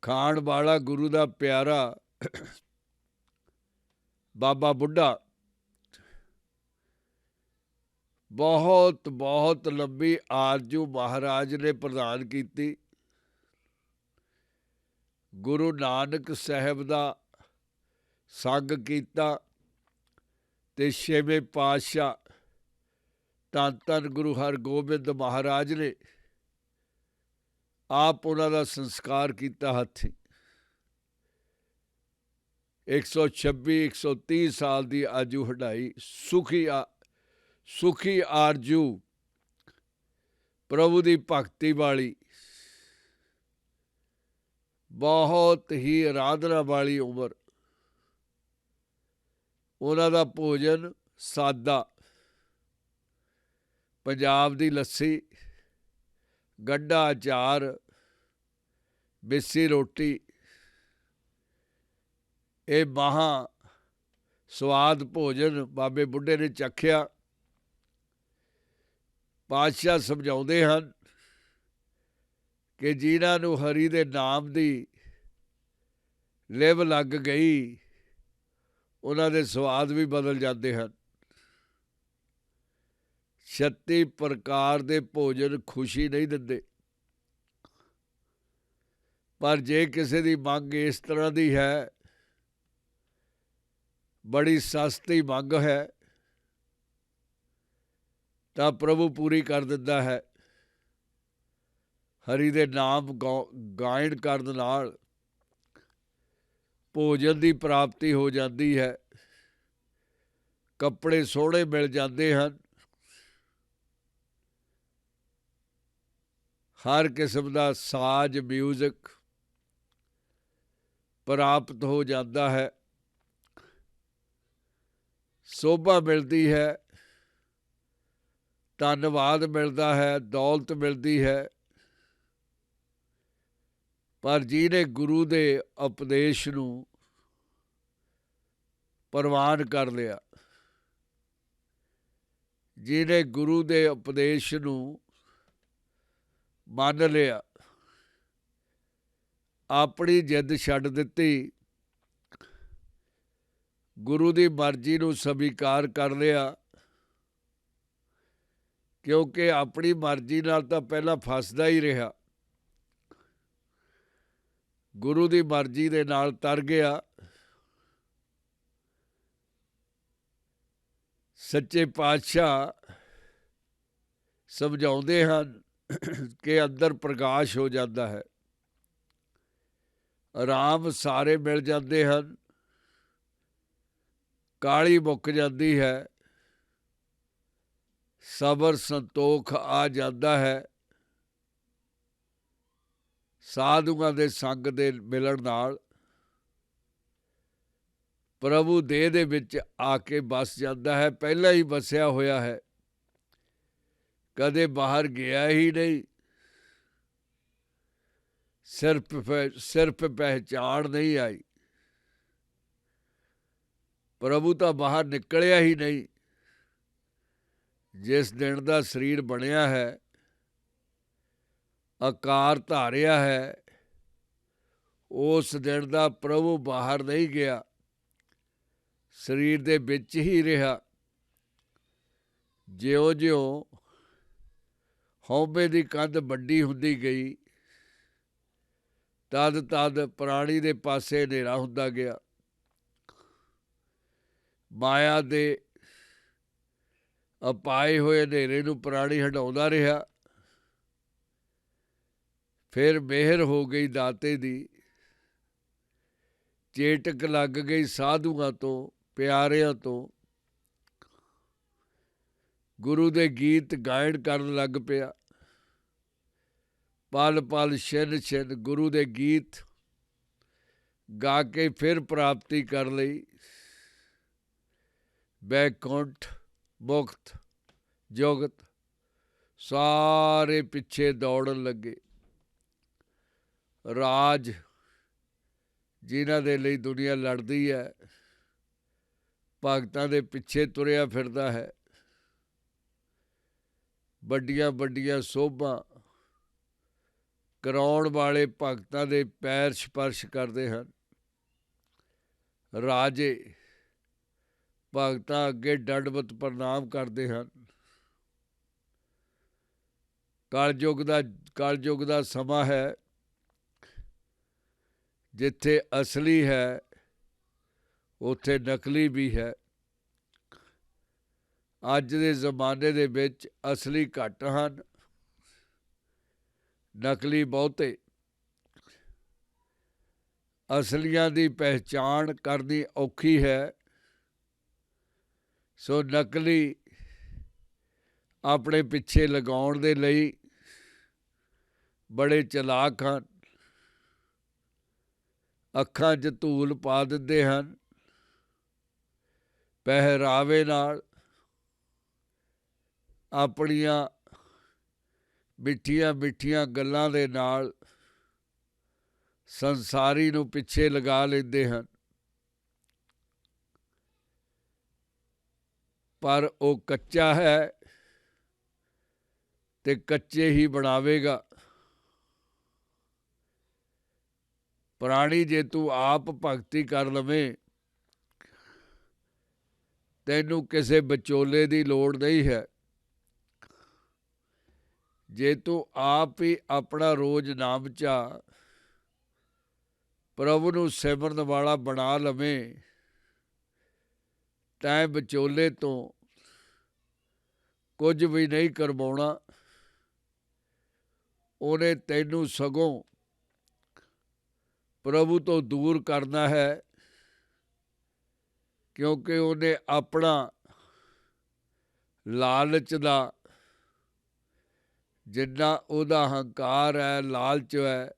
ਖਾਣ ਵਾਲਾ ਗੁਰੂ ਦਾ ਪਿਆਰਾ ਬਾਬਾ ਬੁੱਢਾ ਬਹੁਤ ਬਹੁਤ ਲੰਬੀ ਆਰਜੂ ਮਹਾਰਾਜ ਨੇ ਪ੍ਰਦਾਨ ਕੀਤੀ। ਗੁਰੂ ਨਾਨਕ ਸਾਹਿਬ ਦਾ ਸੰਗ ਕੀਤਾ ਤੇ ਛੇਵੇਂ ਪਾਤਸ਼ਾਹ ਧੰਨ ਧੰਨ ਗੁਰੂ ਹਰਗੋਬਿੰਦ ਮਹਾਰਾਜ ਨੇ ਆਪ ਉਹਨਾਂ ਦਾ ਸੰਸਕਾਰ ਕੀਤਾ ਹੱਥੀਂ। 126-130 ਸਾਲ ਦੀ ਆਜੂ ਹੰਢਾਈ, ਸੁਖੀ ਆਰਜੂ, ਪ੍ਰਭੂ ਦੀ ਭਗਤੀ ਵਾਲੀ, ਬਹੁਤ ਹੀ ਆਰਾਧਨਾ ਵਾਲੀ ਉਮਰ। ਉਹਨਾਂ ਦਾ ਭੋਜਨ ਸਾਦਾ, ਪੰਜਾਬ ਦੀ ਲੱਸੀ, ਗੰਢਾ, ਅਚਾਰ, ਮਿੱਸੀ ਰੋਟੀ, ਇਹ ਮਹਾਂ ਸਵਾਦ ਭੋਜਨ ਬਾਬੇ ਬੁੱਢੇ ਨੇ ਚਖਿਆ। ਪਾਤਸ਼ਾਹ ਸਮਝਾਉਂਦੇ ਹਨ ਕਿ ਜਿਨ੍ਹਾਂ ਨੂੰ ਹਰੀ ਦੇ ਨਾਮ ਦੀ ਲਿਵ ਲੱਗ ਗਈ, ਉਹਨਾਂ ਦੇ ਸਵਾਦ ਵੀ ਬਦਲ ਜਾਂਦੇ ਹਨ। 36 ਪ੍ਰਕਾਰ ਦੇ ਭੋਜਨ ਖੁਸ਼ੀ ਨਹੀਂ ਦਿੰਦੇ, ਪਰ ਜੇ ਕਿਸੇ ਦੀ ਮੰਗ ਇਸ ਤਰ੍ਹਾਂ ਦੀ ਹੈ, ਬੜੀ ਸਸਤੀ ਮੰਗ ਹੈ, ਤਾਂ ਪ੍ਰਭੂ ਪੂਰੀ ਕਰ ਦਿੰਦਾ ਹੈ। ਹਰੀ ਦੇ ਨਾਮ ਗਾਇਨ ਕਰਨ ਨਾਲ ਭੋਜਨ ਦੀ ਪ੍ਰਾਪਤੀ ਹੋ ਜਾਂਦੀ ਹੈ, ਕੱਪੜੇ ਸੋਹਣੇ ਮਿਲ ਜਾਂਦੇ ਹਨ, हर किस्म का साज म्यूजिक प्राप्त हो जाता है, शोभा मिलती है, धन्नवाद मिलता है, दौलत मिलती है। पर जिहने गुरु के उपदेश नूं प्रवान कर लिया, जिहने गुरु के उपदेश नूं मन लिया, अपनी जिद छड्ड दित्ती, गुरु की मर्जी नूं स्वीकार कर लिया, क्योंकि अपनी मर्जी नाल तां पहलां फसदा ही रहा, गुरु की मर्जी दे नाल तर गया। सच्चे पातशाह समझाउंदे हन कि अंदर प्रकाश हो जाता है, आराम सारे मिल जाते हैं, काली मुक जाती है, सबर संतोख आ जाता है। साधुआं दे संग दे मिलण नाल प्रभु देह दे विच आके बस जाता है, पहला ही बसिया होया है, कदे बाहर गया ही नहीं। सिर्फ पहचान नहीं आई, प्रभु तो बाहर निकलिया ही नहीं। जिस दिन का शरीर बनिया है, आकार धारिया है, उस दिन का प्रभु बाहर नहीं गया, शरीर दे विच ही रहा। ज्यों ज्यों हौबे की कंध वड्डी हुंदी गई, तद तद प्राणी दे पासे हनेरा हुंदा गया, माया दे अपाए होए हनेरे नूं प्राणी हटाउंदा रहा। फिर मेहर हो गई दाते दी, चेटक लग गई साधुआं तो, प्यारिਆਂ ਤੋਂ, गुरु दे गीत गायन करन लग पिया। पल पल छिन छिन गुरु दे गीत गा के फिर प्राप्ति कर लई। बैकुंठ मुक्त जुगत सारे पिछे दौड़न लगे। राज जिन्हां दे लई दुनिया लड़दी है, भगतां दे पिछे तुरिया फिरदा है। वड्डियां वड्डियां सोभां कराउण वाले भगतां दे पैर स्पर्श करते हैं। राजे भगतां अगे दंडवत प्रणाम करते हैं। कलयुग दा समा है, जिथे असली है उत्थे नकली भी है। अज दे जमाने दे विच असली घट हन, नकली बहुते। असलियां दी पहचान करनी औखी है, सो नकली अपने पिछे लगाउण दे लई बड़े चलाक हन। अखां 'च धूल पा दिंदे हन, पहरावे नाल अपनियां मिठियां मिठियां गल्लां दे नाल संसारी नूं पिछे लगा लैंदे हन। पर वो कच्चा है ते कच्चे ही बनावेगा। प्राणी जे तू आप भगती कर लवें, तैनू किसी विचोले की लोड़ नहीं है। जे तू आप ही अपना रोज नाम चा प्रभु नूं सिमरन वाला बना लवें, तैं विचोले तो कुछ भी नहीं करवाउणा। उहने तैनू सगों प्रभु तो दूर करना है, क्योंकि उन्हें अपना लालच दा ਜਿੰਨਾ ਉਹਦਾ ਹੰਕਾਰ ਹੈ, ਲਾਲਚ ਹੈ,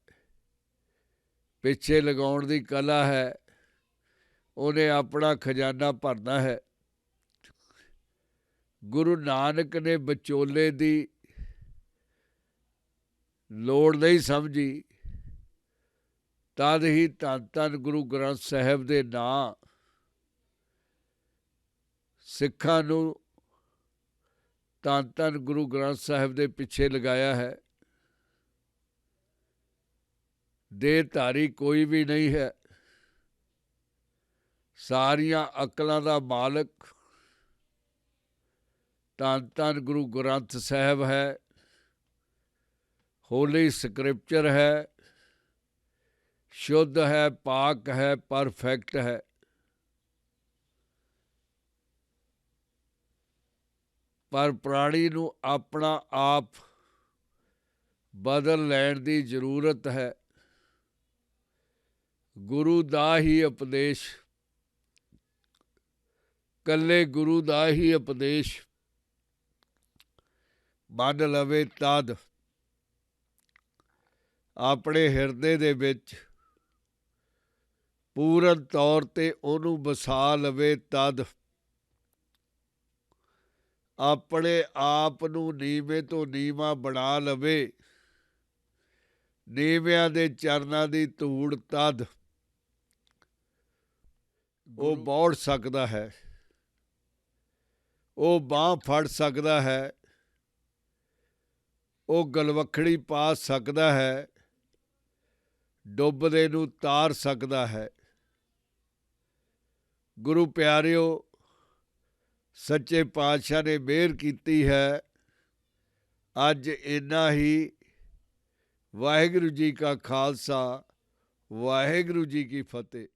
ਪਿੱਛੇ ਲਗਾਉਣ ਦੀ ਕਲਾ ਹੈ, ਉਹਨੇ ਆਪਣਾ ਖਜ਼ਾਨਾ ਭਰਨਾ ਹੈ। ਗੁਰੂ ਨਾਨਕ ਨੇ ਵਿਚੋਲੇ ਦੀ ਲੋੜ ਨਹੀਂ ਸਮਝੀ, ਤਦ ਹੀ ਧੰਨ ਧੰਨ ਗੁਰੂ ਗ੍ਰੰਥ ਸਾਹਿਬ ਦੇ ਨਾਂ ਸਿੱਖਾਂ ਨੂੰ ਧੰਨ ਧੰਨ ਗੁਰੂ ਗ੍ਰੰਥ ਸਾਹਿਬ ਦੇ ਪਿੱਛੇ ਲਗਾਇਆ ਹੈ। ਦੇਹਧਾਰੀ ਕੋਈ ਵੀ ਨਹੀਂ ਹੈ, ਸਾਰੀਆਂ ਅਕਲਾਂ ਦਾ ਮਾਲਕ ਧੰਨ ਧੰਨ ਗੁਰੂ ਗ੍ਰੰਥ ਸਾਹਿਬ ਹੈ। ਹੋਲੀ ਸਕ੍ਰਿਪਚਰ ਹੈ, ਸ਼ੁੱਧ ਹੈ, ਪਾਕ ਹੈ, ਪਰਫੈਕਟ ਹੈ। ਪਰ ਪ੍ਰਾਣੀ ਨੂੰ ਆਪਣਾ ਆਪ ਬਦਲ ਲੈਣ ਦੀ ਜ਼ਰੂਰਤ ਹੈ। ਗੁਰੂ ਦਾ ਹੀ ਉਪਦੇਸ਼, ਇਕੱਲੇ ਗੁਰੂ ਦਾ ਹੀ ਉਪਦੇਸ਼ ਮੰਨ ਲਵੇ ਤਦ, ਆਪਣੇ ਹਿਰਦੇ ਦੇ ਵਿੱਚ ਪੂਰਨ ਤੌਰ 'ਤੇ ਉਹਨੂੰ ਵਸਾ ਲਵੇ ਤਦ, ਆਪਣੇ ਆਪ ਨੂੰ ਨੀਵੇਂ ਤੋਂ ਨੀਵਾਂ ਬਣਾ ਲਵੇ, ਨੀਵਿਆਂ ਦੇ ਚਰਨਾਂ ਦੀ ਧੂੜ ਤਦ ਉਹ ਬੌੜ ਸਕਦਾ ਹੈ, ਉਹ ਬਾਂਹ ਫੜ ਸਕਦਾ ਹੈ, ਉਹ ਗਲਵੱਖੜੀ ਪਾ ਸਕਦਾ ਹੈ, ਡੁੱਬਦੇ ਨੂੰ ਤਾਰ ਸਕਦਾ ਹੈ। ਗੁਰੂ ਪਿਆਰਿਓ, ਸੱਚੇ ਪਾਤਸ਼ਾਹ ਨੇ ਮਿਹਰ ਕੀਤੀ ਹੈ। ਅੱਜ ਇੰਨਾ ਹੀ। ਵਾਹਿਗੁਰੂ ਜੀ ਕਾ ਖਾਲਸਾ, ਵਾਹਿਗੁਰੂ ਜੀ ਕੀ ਫਤਿਹ।